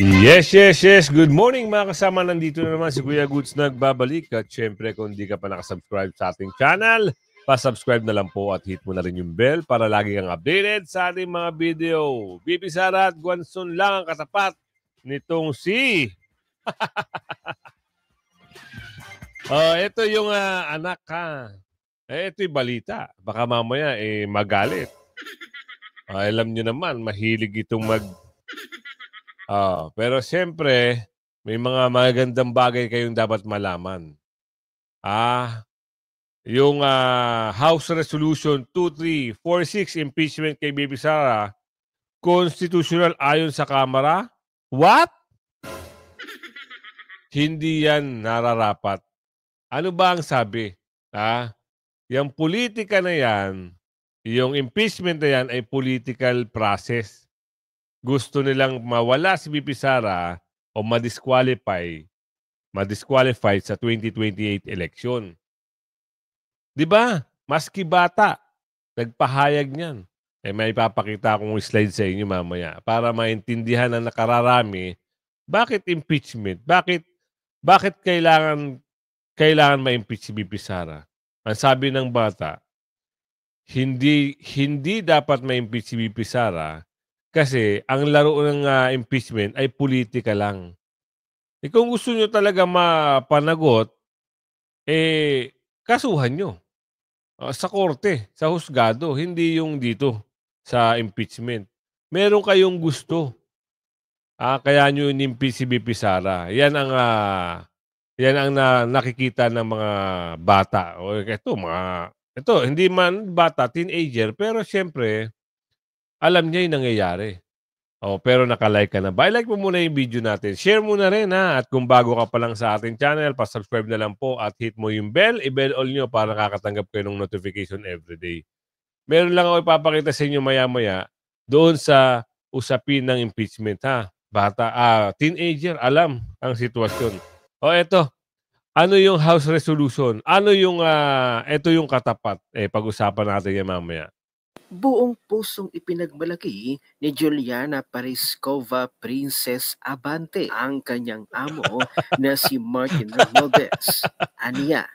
Yes, yes, yes. Good morning mga kasama. Nandito na naman si Kuya Goods nagbabalik. At syempre kung di ka pa nakasubscribe sa ating channel, pa-subscribe na lang po at hit mo na rin yung bell para lagi kang updated sa ating mga video. Bibi Sara at Guanson lang ang katapat nitong si... ito yung anak ha. Ito yung balita. Baka mamaya magalit. Alam nyo naman, mahilig itong pero siyempre, may mga magagandang bagay kayong dapat malaman. Yung House Resolution 2346 impeachment kay Bibi Sara, constitutional ayon sa Kamara? What? Hindi yan nararapat. Ano ba ang sabi? Yung politika na yan, yung impeachment na yan ay political process. Gusto nilang mawala si Bibi Sara o ma-disqualify sa 2028 election. 'Di ba? Maski bata, nagpahayag niyan. May ipapakita akong slide sa inyo mamaya para maintindihan ng nakararami bakit impeachment? Bakit kailangan ma-impeach si Bibi Sara? Ang sabi ng bata, hindi dapat ma-impeach si Bibi Sara kasi ang laro ng impeachment ay politika lang. Kung gusto nyo talaga mapanagot, kasuhan nyo. Sa korte, sa husgado, hindi yung dito sa impeachment. Meron kayong gusto. Kaya nyo in-impeach si Bibi Sara. Yan ang nakikita ng mga bata. Ito, hindi man bata, teenager, pero siyempre, alam niya yung nangyayari. Pero nakalike ka na ba? I-like mo muna yung video natin. Share mo na rin At kung bago ka pa lang sa ating channel, pa-subscribe na lang po at hit mo yung bell. I-bell all nyo para nakakatanggap kayo ng notification everyday. Meron lang ako ipapakita sa inyo maya-maya doon sa usapin ng impeachment Bata, teenager, alam ang sitwasyon. Eto. Ano yung House Resolution? Ano yung, ito yung katapat? Pag-usapan natin yan mamaya. Buong pusong ipinagmalaki ni Juliana Pariscova Princess Abante ang kanyang amo na si Martin Romualdez. Aniya,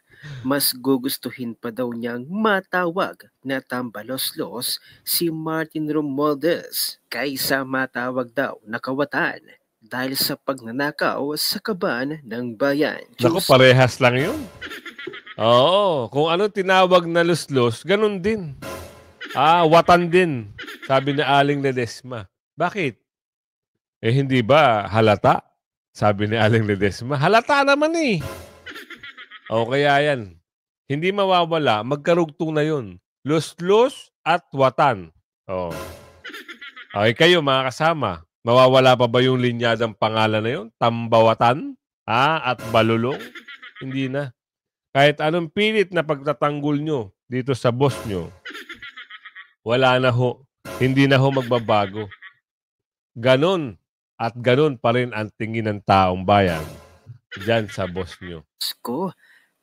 mas gugustuhin pa daw niyang matawag na tambaloslos si Martin Romualdez kaysa matawag daw na kawatan dahil sa pagnanakaw sa kaban ng bayan. Naku, parehas lang yun. Oo, kung ano tinawag na luslos, ganun din. Watan din, sabi ni Aling Ledesma. Bakit? Hindi ba halata? Sabi ni Aling Ledesma. Halata naman kaya yan. Hindi mawawala, magkarugtong na yun. Luslos at watan. Okay kayo mga kasama. Mawawala pa ba yung linyadang pangalan na yun? Tambawatan? At balulong? Hindi na. Kahit anong pilit na pagtatanggol nyo dito sa boss nyo, wala na ho. Hindi na ho magbabago. Ganon at ganon pa rin ang tingin ng taong bayan dyan sa boss nyo.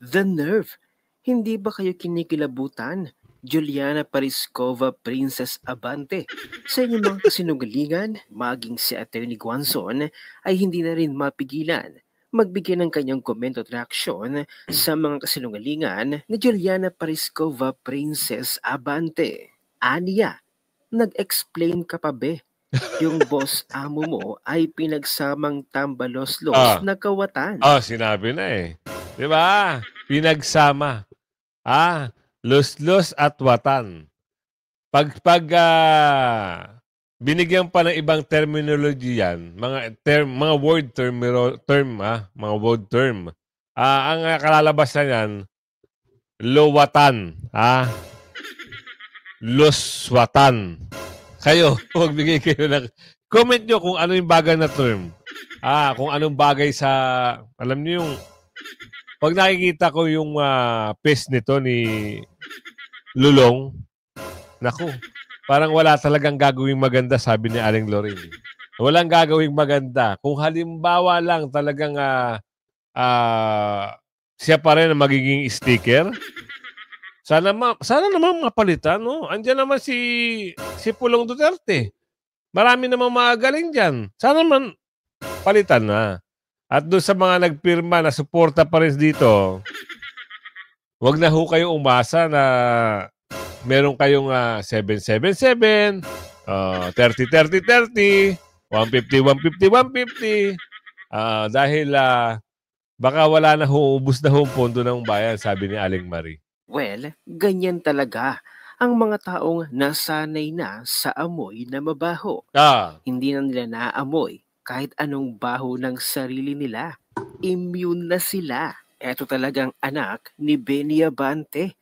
The nerve. Hindi ba kayo kinikilabutan? Juliana Pariscova Princess Abante. Sa inyong mga kasinungalingan, maging si Atty. Guanson ay hindi na rin mapigilan magbigay ng kanyang komento at reaksyon sa mga kasinungalingan ni Juliana Pariscova Princess Abante. Aniya, nag-explain ka pa be? Yung boss amo mo ay pinagsamang tambaloslos na kawatan. Sinabi na Di ba? Pinagsama. Los at watan. Pag binigyan pa ng ibang terminology yan, mga word term, mga word term. Ang kalalabas na yan, lowatan, loswatan. Kayo, magbigay kayo ng comment nyo kung ano yung bagay na term. Kung anong bagay sa, alam niyo yung, pag nakikita ko yung face nito ni Lulong, naku, parang wala talagang gagawing maganda, sabi ni Aling Lorraine. Walang gagawing maganda. Kung halimbawa lang talagang siya pa rin ang magiging sticker, sana naman mapalitan, no? Andiyan naman si Pulong Duterte. Marami namang magaling dyan. Sana naman palitan na. At doon sa mga nagpirma na suporta pa rin dito, wag na ho kayo umasa na meron kayong 777, 30-30-30, 150-150-150, dahil baka wala na ho, ubus na ho ang pondo ng bayan, sabi ni Aling Marie. Well, ganyan talaga ang mga taong nasanay na sa amoy na mabaho. Hindi na nila naamoy kahit anong baho ng sarili nila. Immune na sila. Eto talagang anak ni Benny Abante.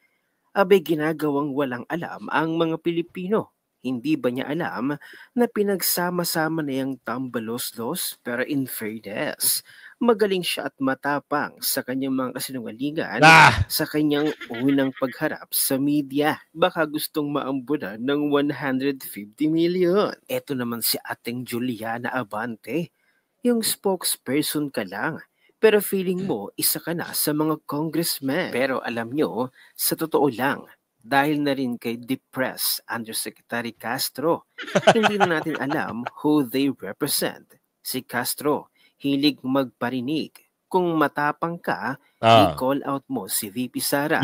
Abay ginagawang walang alam ang mga Pilipino. Hindi ba niya alam na pinagsama-sama na yung tambalos-los? Pero in fairness, magaling siya at matapang sa kanyang mga kasinungalingan sa kanyang unang pagharap sa media. Baka gustong maambunan ng 150 million. Eto naman si ating Juliana Abante. Yung spokesperson ka lang. Pero feeling mo, isa ka na sa mga congressmen. Pero alam nyo, sa totoo lang, dahil na rin kay depressed Undersecretary Castro, hindi na natin alam who they represent. Si Castro, hilig magparinig. Kung matapang ka, i-call out mo si VP Sara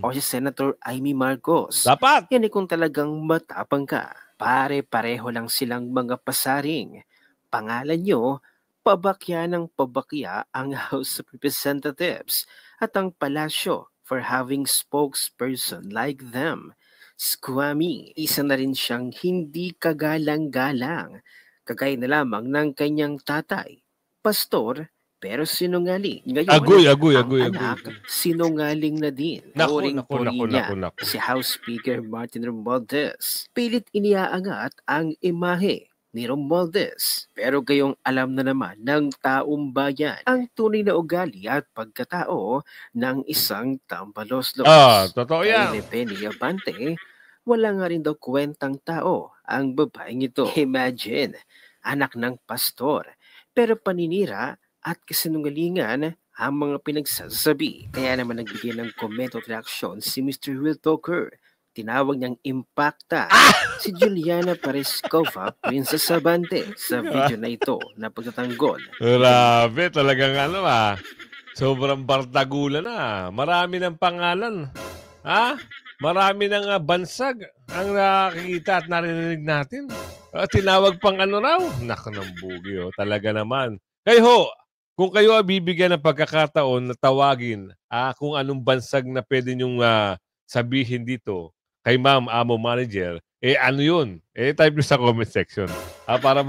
o si Senator Amy Marcos. Dapat! Yan ay kung talagang matapang ka. Pare-pareho lang silang mga pasaring. Pangalan nyo, pabakya ng pabakya ang House of Representatives at ang palasyo for having spokesperson like them. Squammy, isa na rin siyang hindi kagalang-galang, kagaya na lamang ng kanyang tatay, pastor, pero sinungaling. Ngayon, ang anak, sinungaling na din. Naku, Si House Speaker Martin Romualdez. Pilit iniaangat ang imahe ni Romualdez. Pero gayong alam na naman ng taong bayan ang tunay na ugali at pagkatao ng isang tambalos-los. Totoo yan. Kay Benny Abante, wala nga rin daw kwentang tao ang babaeng ito. Imagine, anak ng pastor, pero paninira at kasinungalingan ang mga pinagsasabi. Kaya naman nagbigay ng komento at reaksyon si Mr. Will Talker. Tinawag niyang impacta si Juliana Parescova, Princess Abante, sa video na ito na pagtatanggol. Grabe, talagang sobrang bardagulan na. Marami ng pangalan. Marami ng bansag ang nakikita at narinig natin. Tinawag pang raw. Naku ng bugi, talaga naman. Kayo kung kayo bibigyan ng pagkakataon na tawagin kung anong bansag na pwede niyong sabihin dito kay Ma'am Amo Manager, ano yun? Type nyo sa comment section. Para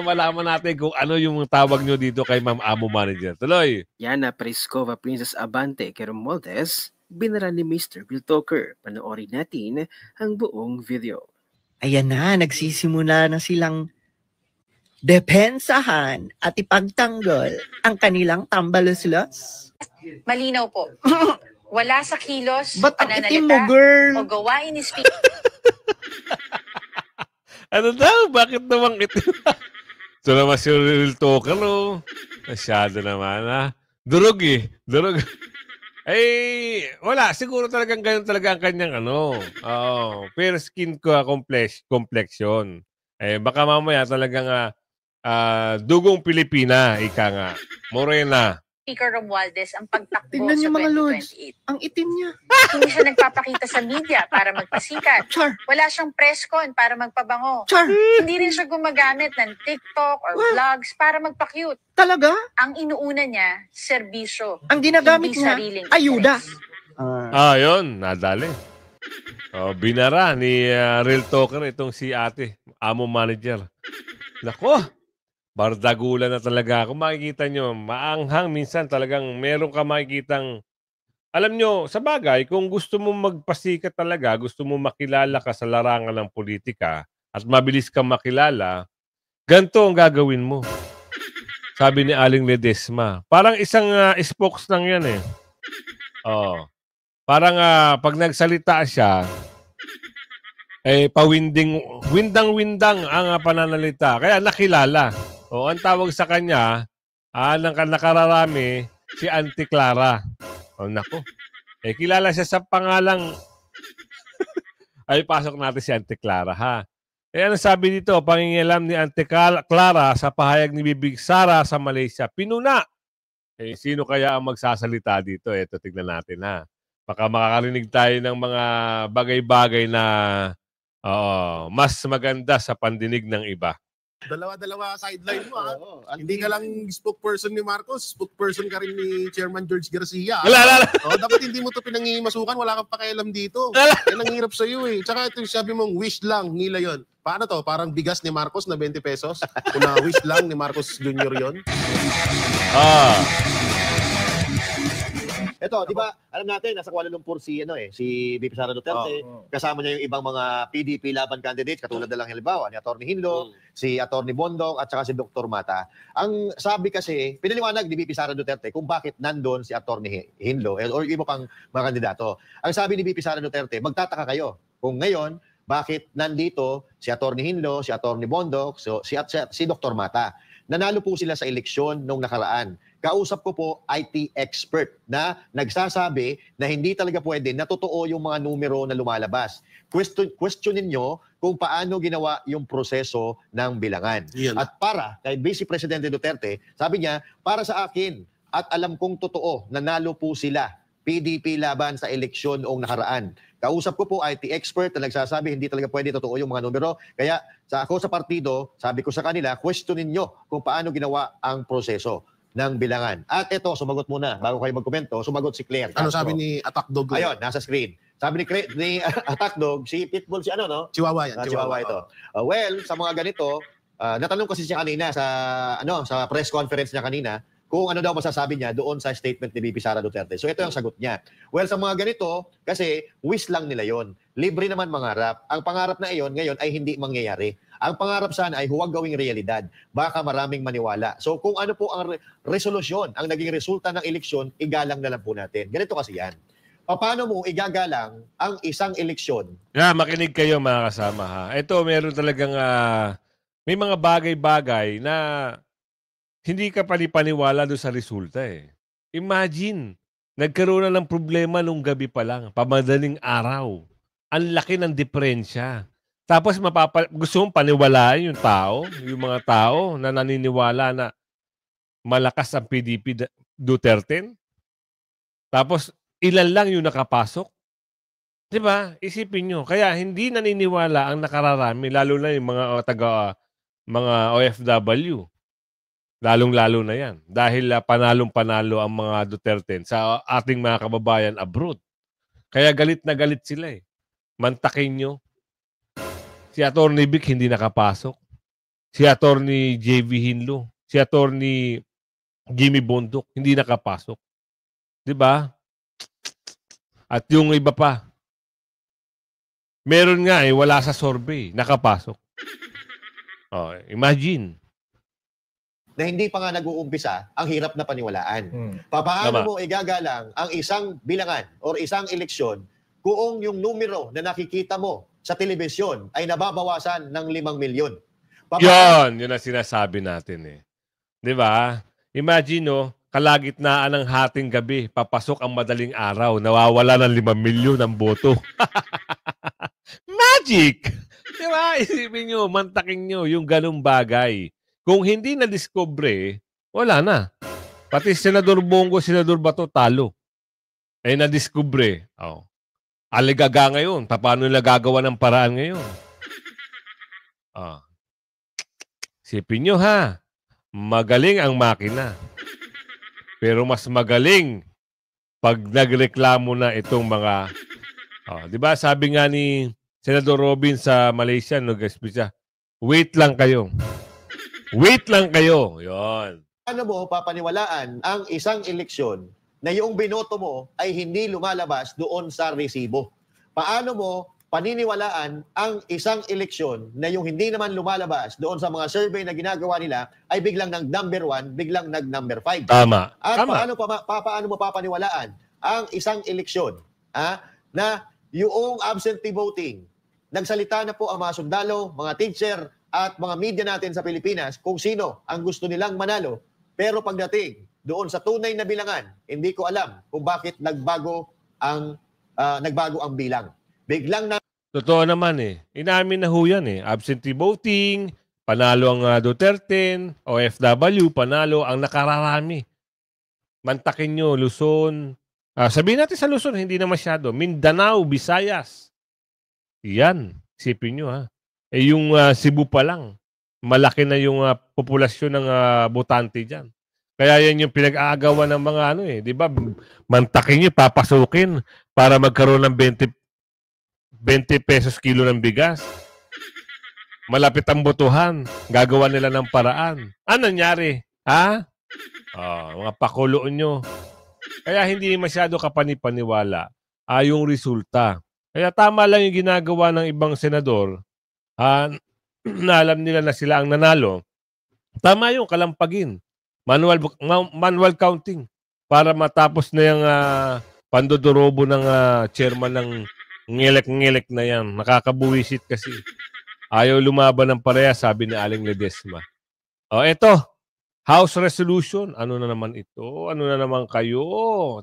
malaman natin kung ano yung tawag nyo dito kay Ma'am Amo Manager. Tuloy. Yana Parescova, Princess Abante, kay Romualdez, binara ni Mr. Will Talker. Panoorin natin ang buong video. Ayan na, nagsisimula na silang depensahan at ipagtanggol ang kanilang tambalos-los. Malinaw po. Wala sa kilos, Ba't ang itim mo, girl? o gawain ni Speaker. Ano daw? Bakit naman itim? Ito naman si Will Talker, Masyado naman, Durog Durog. Wala. Siguro talagang ganun talaga ang kanyang fair skin complexion. Baka mamaya talagang dugong Pilipina, ika nga. Morena. Speaker Romualdez ang pagtakbo Tingnan sa niyo mga lords. 2028. Ang itim niya. Hindi siya nagpapakita sa media para magpasikat. Char. Wala siyang press con para magpabango. Char. Hindi rin siya gumagamit ng TikTok or vlogs para magpa-cute. Talaga? Ang inuuna niya, serbisyo. Ang ginagamit hindi niya, sariling ayuda. interes. Yun. Nadali. Binara ni Real Talker itong si ate, Amo Manager. Nako. Bardagulan na talaga. Kung makikita nyo, maanghang minsan talagang meron ka makikitang, alam nyo, sa bagay, kung gusto mo magpasikat talaga, gusto mo makilala ka sa larangan ng politika at mabilis kang makilala, ganito ang gagawin mo. Sabi ni Aling Ledesma. Parang isang spokes lang yan Parang pag nagsalita siya, windang-windang ang pananalita. Kaya nakilala. Ang tawag sa kanya, nakararami, si Auntie Clara. Nako. Kilala siya sa pangalang, pasok natin si Auntie Clara, Eh, ano sabi dito? Pangingialam ni Ante Clara sa pahayag ni Bibig Sara sa Malaysia. Pinuna! Eh, sino kaya ang magsasalita dito? Ito, tignan natin ha. Baka makakarinig tayo ng mga bagay-bagay na mas maganda sa pandinig ng iba. Dalawa-dalawa sideline mo, ha? Hindi ka lang spokesperson ni Marcos, spokesperson ka rin ni Chairman George Garcia. Wala. Dapat hindi mo to pinangingimasukan, wala kang pakialam dito. Yan ang hirap sa'yo eh. Tsaka ito sabi mong wish lang, nila yon. Paano to? Parang bigas ni Marcos na 20 pesos? Kung na wish lang ni Marcos Jr. yon. Ito, di ba, alam natin, nasa Kuala Lumpur si VP Sara Duterte, kasama niya yung ibang mga PDP laban candidates, katulad na lang halimbawa, ni Atty. Hinlo, si Atty. Bondok, at saka si Dr. Mata. Ang sabi kasi, pinaliwanag ni VP Sara Duterte kung bakit nandun si Atty. Hinlo or iba pang mga kandidato. Ang sabi ni VP Sara Duterte, magtataka kayo kung ngayon, bakit nandito si Atty. Hinlo, si Atty. Bondok, si Dr. Mata. Nanalo po sila sa eleksyon nung nakaraan. Kausap ko po IT expert na nagsasabi na hindi talaga pwede na totoo yung mga numero na lumalabas. Questionin nyo kung paano ginawa yung proseso ng bilangan. Yan. At para kay Vice Presidente Duterte, sabi niya, para sa akin at alam kong totoo, nanalo po sila PDP laban sa eleksyon noong nakaraan. Kausap ko po IT expert na nagsasabi hindi talaga pwede totoo yung mga numero. Kaya ako sa partido, sabi ko sa kanila, questionin nyo kung paano ginawa ang proseso ng bilangan. At ito, sumagot muna. Bago kayo magkomento, sumagot si Claire Ano Castro. sabi ni Attack Dog? Ayun, nasa screen. Sabi ni Attack Dog, si Pitbull, si ano, no? Chihuahua yan. Chihuahua ito. Well, sa mga ganito, natanong kasi siya kanina sa press conference niya kanina, kung ano daw masasabi niya doon sa statement ni VP Sara Duterte. So ito yung sagot niya. Well, sa mga ganito, kasi wish lang nila yon. Libre naman mangarap. Ang pangarap na iyon ngayon ay hindi mangyayari. Ang pangarap sana ay huwag gawing realidad. Baka maraming maniwala. So kung ano po ang resolusyon, ang naging resulta ng eleksyon, igalang na lang po natin. Ganito kasi yan. Paano mo igagalang ang isang eleksyon? Makinig kayo mga kasama ha. Ito, meron talagang may mga bagay-bagay na hindi ka panipaniwala doon sa resulta eh. Imagine, nagkaroon na ng problema nung gabi pa lang, pamadaling araw. Ang laki ng diferensya. Tapos gusto mong paniwalaan yung tao, yung mga tao na naniniwala na malakas ang PDP Duterte. Tapos ilan lang yung nakapasok. 'Di ba? Isipin nyo. Kaya hindi naniniwala ang nakararami, lalo na yung mga mga OFW. Lalong-lalo na yan. Dahil panalong-panalo ang mga Duterte sa ating mga kababayan abroad. Kaya galit na galit sila eh. Mantakin nyo. Si Atty. Vic hindi nakapasok. Si Atty. JV Hinlo. Si Atty. Jimmy Bondok hindi nakapasok. 'Di ba? At yung iba pa. Meron nga eh, wala sa survey. Nakapasok. Imagine. Na hindi pa nga nag-uumpisa, ang hirap na paniwalaan. Paano mo igagalang ang isang bilangan or isang eleksyon kung yung numero na nakikita mo sa telebisyon ay nababawasan ng 5 milyon? Yun ang sinasabi natin eh. 'Di ba? Imagine kalagitnaan ng hating gabi, papasok ang madaling araw, nawawala ng 5 milyon ang boto. Magic! 'Di ba? Isipin nyo, mantakin nyo yung ganung bagay. Kung hindi na-discover, wala na. Pati Senador Bongo, Senador Bato, talo. Eh, na-discover. Aligaga ngayon. Paano nila gagawa ng paraan ngayon? Sipin nyo ha. Magaling ang makina. Pero mas magaling pag nagreklamo na itong mga... di ba sabi nga ni Senador Robin sa Malaysia, nag-speech, wait lang kayo. Wait lang kayo. Yon. Paano mo papaniwalaan ang isang eleksyon na yung binoto mo ay hindi lumalabas doon sa resibo? Paano mo paniniwalaan ang isang eleksyon na yung hindi naman lumalabas doon sa mga survey na ginagawa nila ay biglang nag-number 1, biglang nag-number 5? Tama. At Tama. paano mo papaniwalaan ang isang eleksyon na yung absentee voting, nagsalita na po ang mga sundalo, mga teacher, at mga media natin sa Pilipinas kung sino ang gusto nilang manalo. Pero pagdating doon sa tunay na bilangan, hindi ko alam kung bakit nagbago ang bilang. Biglang Totoo naman eh. Inamin na ho yan eh. Absentee voting, panalo ang Duterte, OFW, panalo ang nakararami. Mantakin nyo, Luzon. Sabihin natin sa Luzon, hindi na masyado. Mindanao, Visayas. Yan. Isipin nyo ha. Yung Cebu pa lang, malaki na yung populasyon ng botante dyan. Kaya yan yung pinag-aagawan ng mga ano eh. Di ba? Mantakin nyo, papasukin para magkaroon ng 20 pesos kilo ng bigas. Malapit ang botohan. Gagawa nila ng paraan. Ano nangyari? Ha? Mga pakuloon nyo. Kaya hindi masyado kapanipaniwala yung resulta. Kaya tama lang yung ginagawa ng ibang senador na alam nila na sila ang nanalo. Tama yung kalampagin. Manual counting para matapos na yung pandodorobo ng chairman ng ngelek-ngelek na yan. Nakakabuwisit kasi. Ayaw lumaban ng pareha, sabi ni Aling Ledesma. Eto. House resolution. Ano na naman ito? Ano na naman kayo?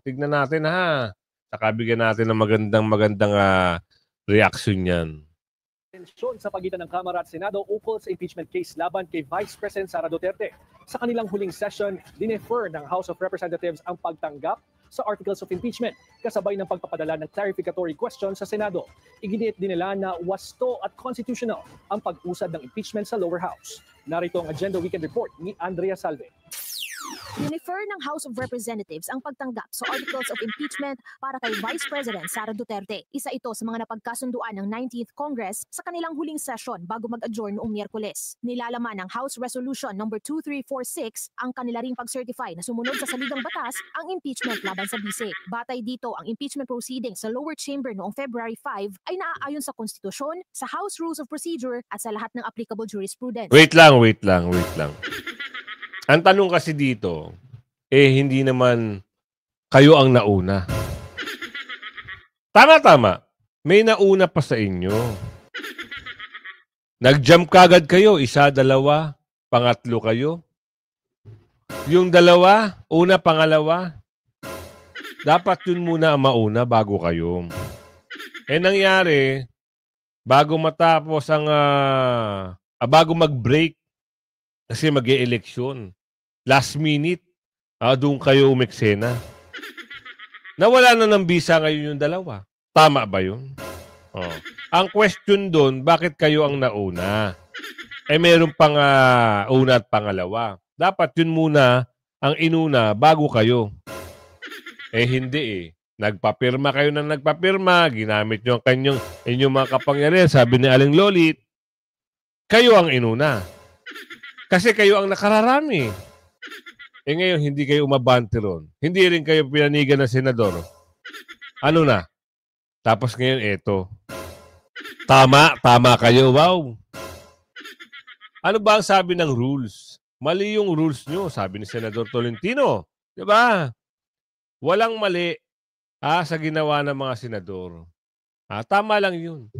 Tignan natin ha. Saka bigyan natin ng magandang reaction yan. Tensyon sa pagitan ng Kamara at Senado ukol sa impeachment case laban kay Vice President Sara Duterte. Sa kanilang huling session, dinefer ng House of Representatives ang pagtanggap sa articles of impeachment kasabay ng pagpapadala ng clarificatory question sa Senado. Iginiit din nila na wasto at constitutional ang pag-usad ng impeachment sa lower house. Narito ang Agenda Weekend Report ni Andrea Salve. Dinifer ng House of Representatives ang pagtanggap sa articles of impeachment para kay Vice President Sara Duterte. Isa ito sa mga napagkasunduan ng 19th Congress sa kanilang huling session bago mag-adjourn noong Miyerkules. Nilalaman ng House Resolution No. 2346 ang kanila ring pag-certify na sumunod sa saligang batas ang impeachment laban sa bise. Batay dito, ang impeachment proceedings sa lower chamber noong February 5 ay naaayon sa konstitusyon, sa House Rules of Procedure at sa lahat ng applicable jurisprudence. Wait lang. Ang tanong kasi dito, hindi naman kayo ang nauna. Tama. May nauna pa sa inyo. Nag-jump kagad kayo, 1, 2, 3 kayo. Yung 2, una, pangalawa, dapat yun muna ang mauna bago kayo. Nangyari, bago matapos ang, bago mag-break, kasi mag-e-eleksyon. Last minute, doon kayo umeksena. Nawala na ng visa ngayon yung 2. Tama ba yun? Ang question doon, bakit kayo ang nauna? Meron pang una at pangalawa. Dapat yun muna ang inuna bago kayo. Hindi Nagpapirma kayo ng nagpapirma, ginamit nyo ang inyong mga kapangyarihan. Sabi ni Aling Lolit, kayo ang inuna. Kasi kayo ang nakararami. Ngayon, hindi kayo umabante ron. Hindi rin kayo pinanigan ng senador. Ano na? Tapos ngayon, eto. Tama kayo, wow. Ano ba ang sabi ng rules? Mali yung rules nyo, sabi ni Senador Tolentino. Diba? Walang mali sa ginawa ng mga senador. Tama lang yun.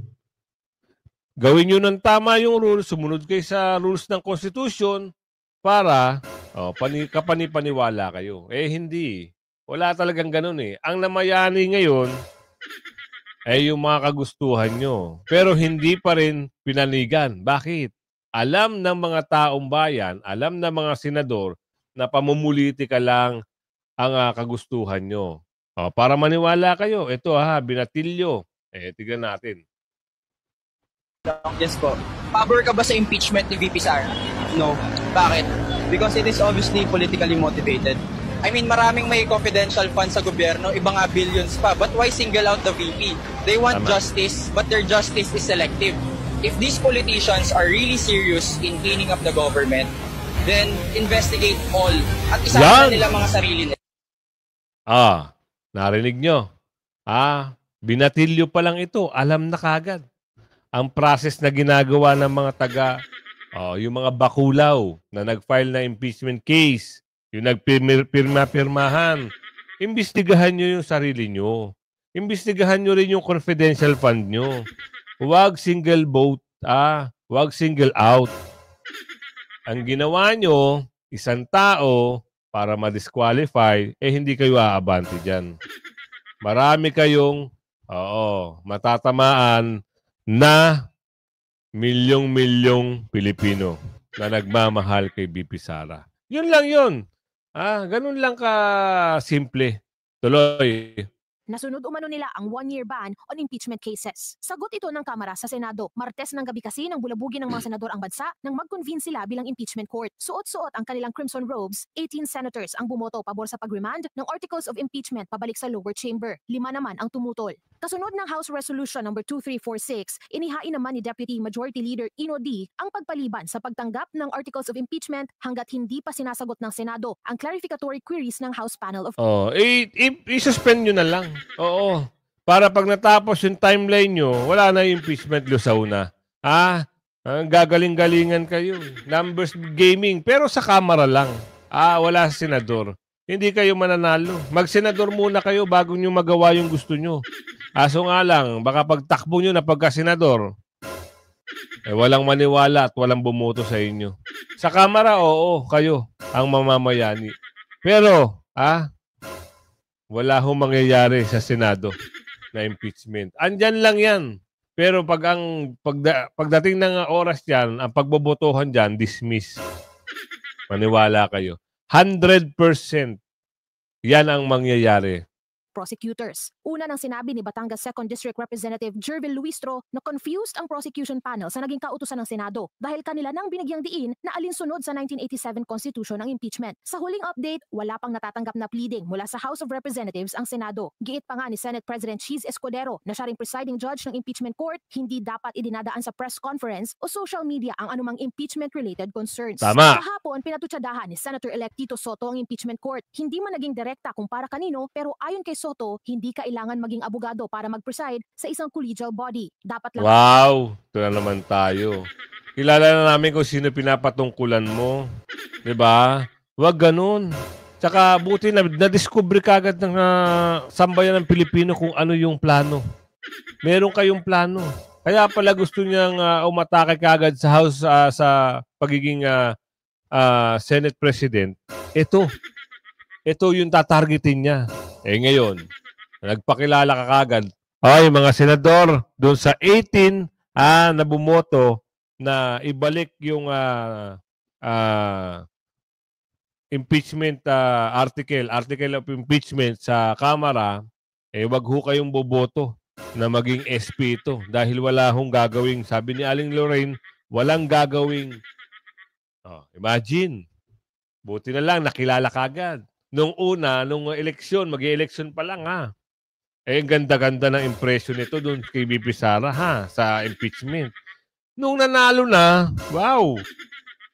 Gawin nyo ng tama yung rules, sumunod kayo sa rules ng Constitution para kapanipaniwala kayo. Hindi. Wala talagang ganun Ang namayani ngayon ay yung mga kagustuhan nyo. Pero hindi pa rin pinanigan. Bakit? Alam ng mga taong bayan, alam ng mga senador na pamumulitika lang ang kagustuhan nyo. Para maniwala kayo, ito binatilyo. Tignan natin. Yes po. Pabor ka ba sa impeachment ni VP Sara? No. Bakit? Because it is obviously politically motivated. I mean, maraming may confidential funds sa gobyerno, iba nga billions pa. But why single out the VP? They want justice, but their justice is selective. If these politicians are really serious in cleaning up the government, then investigate all. At isama na nila mga sarili nila. Narinig nyo. Binatilyo pa lang ito. Alam na kagad. Ang process na ginagawa ng mga yung mga bakulaw na nag-file na impeachment case, yung nagpirma-pirmahan, imbestigahan nyo yung sarili nyo. Imbestigahan nyo rin yung confidential fund nyo. Huwag single vote, huwag single out. Ang ginawa nyo, isang tao, para ma-disqualify, hindi kayo aabante dyan. Marami kayong, matatamaan na milyong-milyong Pilipino na nagmamahal kay BP Sara. Yun lang yun. Ganun lang ka-simple. Tuloy. Nasunod umano nila ang 1-year ban on impeachment cases. Sagot ito ng Kamara sa Senado. Martes ng gabi kasi nang bulabugin ng mga senador ang bansa nang mag-convene sila bilang impeachment court. Suot-suot ang kanilang crimson robes, 18 senators ang bumoto pabor sa pag-remand ng articles of impeachment pabalik sa lower chamber. 5 naman ang tumutol. Kasunod ng House Resolution No. 2346, inihain naman ni Deputy Majority Leader Ino D. ang pagpaliban sa pagtanggap ng articles of impeachment hanggat hindi pa sinasagot ng Senado ang clarificatory queries ng House Panel of... I-suspend nyo na lang. Oo. Para pag natapos yung timeline nyo, wala na yung impeachment lusaw na. Gagaling-galingan kayo. Numbers gaming. Pero sa Kamara lang. Wala sa senador. Hindi kayo mananalo. Mag-senador muna kayo bago nyo magawa yung gusto nyo. Aso nga lang, baka pagtakbo nyo na pagka-senador, walang maniwala at walang bumoto sa inyo. Sa Kamara, oo, kayo ang mamamayani. Pero, wala hong mangyayari sa Senado na impeachment. Andyan lang yan. Pero pagdating ng oras yan, ang pagbobotohan dyan, dismiss. Maniwala kayo. 100% yan ang mangyayari. Prosecutors. Una nang sinabi ni Batangas 2nd District Representative Jervil Luistro na confused ang prosecution panel sa naging kautusan ng Senado dahil kanila nang binigyang diin na alinsunod sa 1987 Constitution ang impeachment. Sa huling update, wala pang natatanggap na pleading mula sa House of Representatives ang Senado. Giit pa nga ni Senate President Cheese Escudero na siya ring presiding judge ng impeachment court, hindi dapat idinadaan sa press conference o social media ang anumang impeachment-related concerns. Tama. Kahapon, pinatutsadahan ni Senator-elect Tito Soto ang impeachment court. Hindi man naging direkta kung para kanino, pero ayon kay Soto, hindi kailangan maging abogado para mag-preside sa isang collegial body. Dapat lang... Wow! Ito na naman tayo. Kilala na namin kung sino pinapatungkulan mo. Diba? Huwag ganun. Tsaka buti na-discover kagad ng sambayan ng Pilipino kung ano yung plano. Meron kayong plano. Kaya pala gusto niyang umatake kagad sa House sa pagiging Senate President. Ito yung tatargetin niya. Ngayon, nagpakilala ka kagad. Mga senador, doon sa 18 na bumoto na ibalik yung impeachment article of impeachment sa Kamara, wag ho kayong boboto na maging SP ito dahil wala hong gagawing, sabi ni Aling Lorraine, walang gagawing. Imagine, buti na lang nakilala kagad. Nung eleksyon, mag-i-eleksyon pa lang ang ganda-ganda ng impression nito doon kay BP Sara sa impeachment. Nung nanalo na, wow,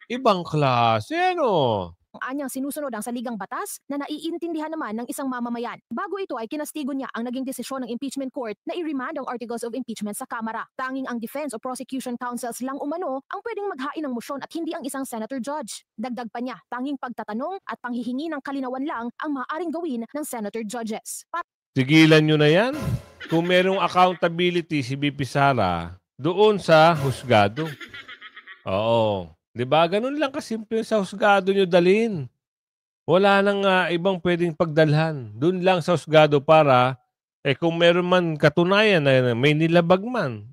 ibang klase, no? Ang anyang sinusunod ang saligang batas na naiintindihan naman ng isang mamamayan. Bago ito ay kinastigo niya ang naging desisyon ng impeachment court na i-remand ang articles of impeachment sa Kamara. Tanging ang defense o prosecution counsels lang umano ang pwedeng maghain ng motion at hindi ang isang senator judge. Dagdag pa niya, tanging pagtatanong at panghihingi ng kalinawan lang ang maaaring gawin ng senator judges. Tigilan nyo na yan. Kung merong accountability si BP Sara doon sa husgado. Oo. Diba? Ganun lang kasimple sa husgado nyo dalhin. Wala nang ibang pwedeng pagdalhan. Doon lang sa husgado para, kung meron man katunayan na may nilabag man,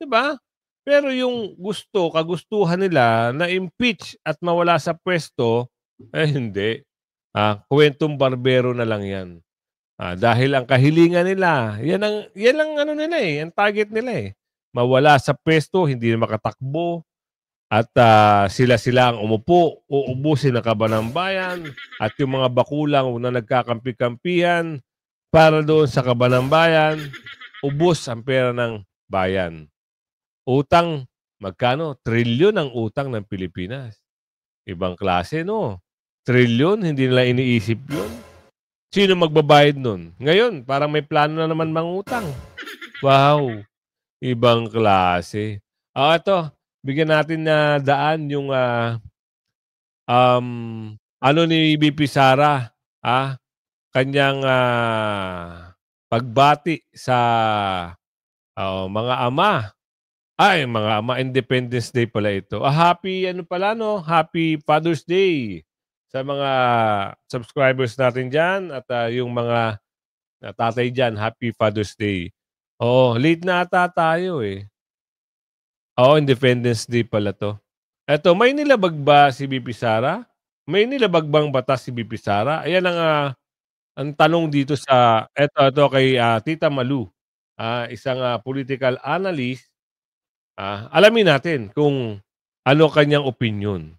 diba? Pero yung kagustuhan nila na impeach at mawala sa pwesto, hindi. Kwentong barbero na lang yan. Dahil ang kahilingan nila, yan ang nila ang target nila Mawala sa pwesto, hindi na makatakbo. At sila ang umupo, uubusin ang kaban ng bayan at yung mga bakulang na nagkakampi-kampihan para doon sa kaban ng bayan, ubos ang pera ng bayan. Utang, magkano? Trilyon ang utang ng Pilipinas. Ibang klase, no? Trilyon, hindi nila iniisip yun. Sino magbabayad nun? Ngayon, parang may plano na naman mangutang. Wow! Ibang klase. Ito. Bigyan natin na daan yung ni BP Sara, kanyang pagbati sa mga ama. Mga ama, Independence Day pala ito. Happy Happy Father's Day sa mga subscribers natin dyan at yung mga tatay dyan, Happy Father's Day. Oo, late na ata tayo eh. Oo, Independence Day pala to. Eto, may nilabag ba si BP Sara? May nilabag bang batas si BP Sara? Ayan ang tanong dito sa eto kay Tita Malu. Isang political analyst. Alamin natin kung ano kanyang opinion.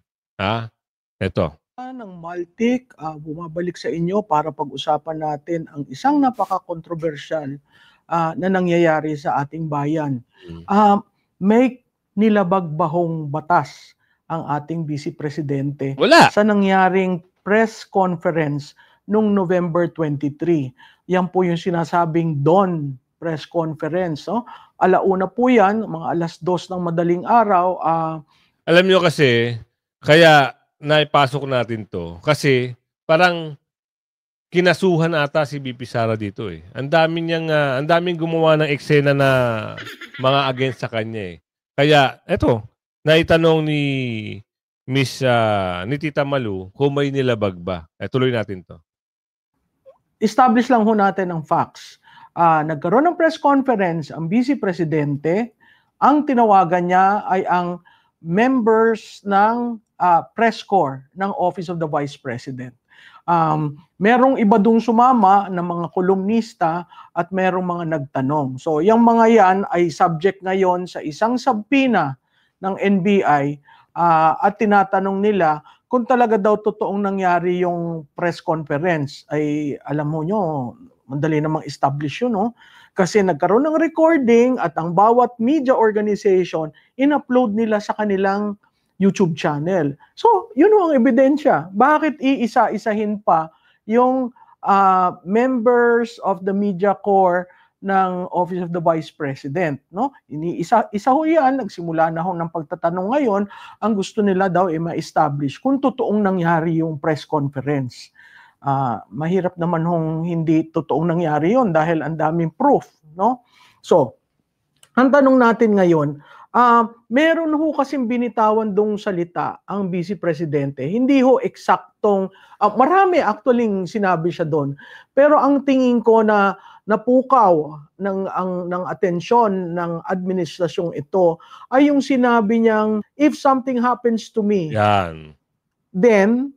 Eto. Ng Maltic, bumabalik sa inyo para pag-usapan natin ang isang napaka-controversial na nangyayari sa ating bayan. May nilabag bahong batas ang ating Vice Presidente sa nangyaring press conference noong November 23. Yan po yung sinasabing dawn press conference. No? Alauna po yan, mga 2:00 ng madaling araw. Alam nyo kasi, kaya naipasok natin to kasi parang kinasuhan ata si BP Sara dito eh. Ang daming gumawa ng eksena na mga against sa kanya eh. Kaya eto, naitanong ni ni Tita Malu kung may nilabag ba. Tuloy natin to. Establish lang ho natin ang facts. Nagkaroon ng press conference ang Vice Presidente. Ang tinawagan niya ay ang members ng press corps ng Office of the Vice President. Merong iba dong sumama ng mga kolumnista at merong mga nagtanong. So, yung mga yan ay subject ngayon sa isang subpoena ng NBI at tinatanong nila kung talaga daw totoong nangyari yung press conference. Ay alam mo nyo, madali namang establish yun, no? Kasi nagkaroon ng recording at ang bawat media organization in-upload nila sa kanilang YouTube channel. So, yun ang ebidensya. Bakit iisa-isahin pa yung members of the media corps ng Office of the Vice President, no? Isa ho yan, nagsimula na ho ng pagtatanong ngayon, ang gusto nila daw ay ma-establish kung totoong nangyari yung press conference. Mahirap naman hong hindi totoong nangyari yon dahil ang daming proof, no? So, ang tanong natin ngayon, meron ho kasing binitawan dong salita ang Vice Presidente. Hindi ho eksaktong, marami actually sinabi siya doon. Pero ang tingin ko na napukaw ng atensyon ng administrasyong ito ay yung sinabi niyang, if something happens to me, then,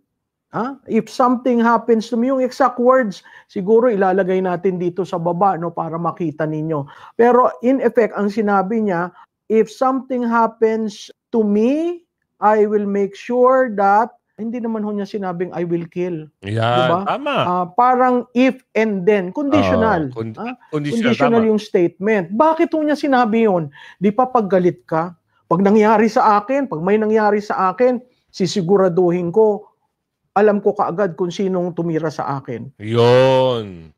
if something happens to me, yung exact words, siguro ilalagay natin dito sa baba, no, para makita ninyo. Pero in effect, ang sinabi niya, if something happens to me, I will make sure that, hindi naman ho niya sinabing I will kill. Yan, diba? Tama. Parang if and then, conditional. Conditional yung statement. Bakit ho niya sinabi yun? Di pa paggalit ka? Pag nangyari sa akin, pag may nangyari sa akin, sisiguraduhin ko, alam ko kaagad kung sinong tumira sa akin. Yun.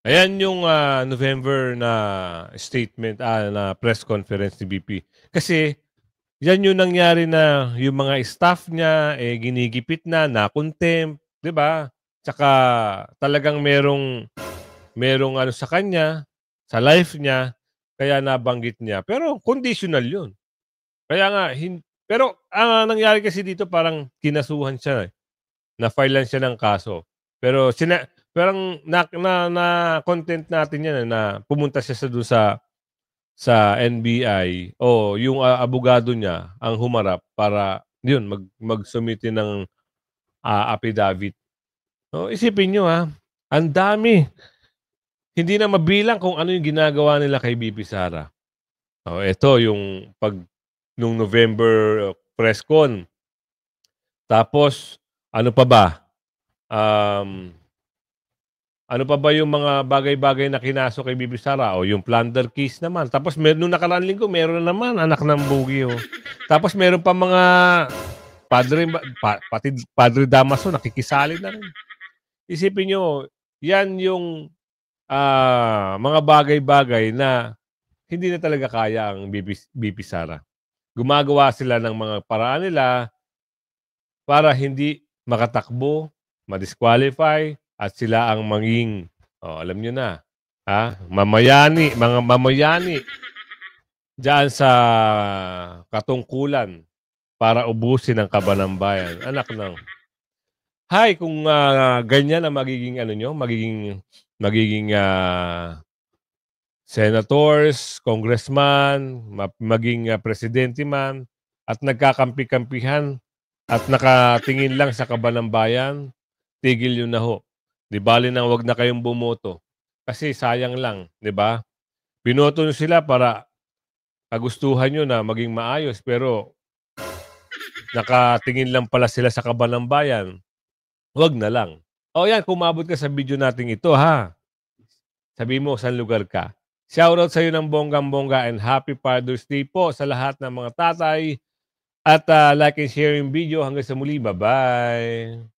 Ayan yung November na statement, na press conference ni BP. Kasi yan yung nangyari na yung mga staff niya ginigipit na contempt, 'di ba? Tsaka talagang merong ano sa kanya, sa life niya, kaya nabanggit niya. Pero conditional 'yun. Kaya nga pero ang nangyari kasi dito parang kinasuhan siya. Na-file lang siya ng kaso. Pero parang na-content natin yan na pumunta siya sa NBI o yung abogado niya ang humarap para yun mag-submit ng affidavit. So, isipin nyo ang dami. Hindi na mabilang kung ano yung ginagawa nila kay BP Sara. Ito yung nung November press con. Tapos ano pa ba? Ano pa ba yung mga bagay-bagay na kinaso kay BP Sara? O yung plunder case naman. Tapos nung nakaraan linggo, meron naman anak ng bugi. Tapos meron pa mga pati Padre Damaso nakikisali na rin. Isipin nyo, yan yung mga bagay-bagay na hindi na talaga kaya ang BP Sara. Gumagawa sila ng mga paraan nila para hindi makatakbo, ma-disqualify, at sila ang maging, alam nyo na, mga mamayani diyan sa katungkulan para ubusin ang kaban ng bayan. Anak ng, kung ganyan ang magiging ano nyo, magiging senators, congressman, maging presidente man, at nagkakampi-kampihan at nakatingin lang sa kaban ng bayan, tigil yun na ho. Di bali nang wag na kayong bumoto. Kasi sayang lang, di ba? Binoto nyo sila para kagustuhan nyo na maging maayos, pero nakatingin lang pala sila sa kaban ng bayan. Wag na lang. O yan, kumabot ka sa video natin ito, ha? Sabi mo, saan lugar ka? Shoutout sa iyo ng bonggang-bongga and happy Father's Day po sa lahat ng mga tatay. At like and share yung video. Hanggang sa muli. Bye-bye.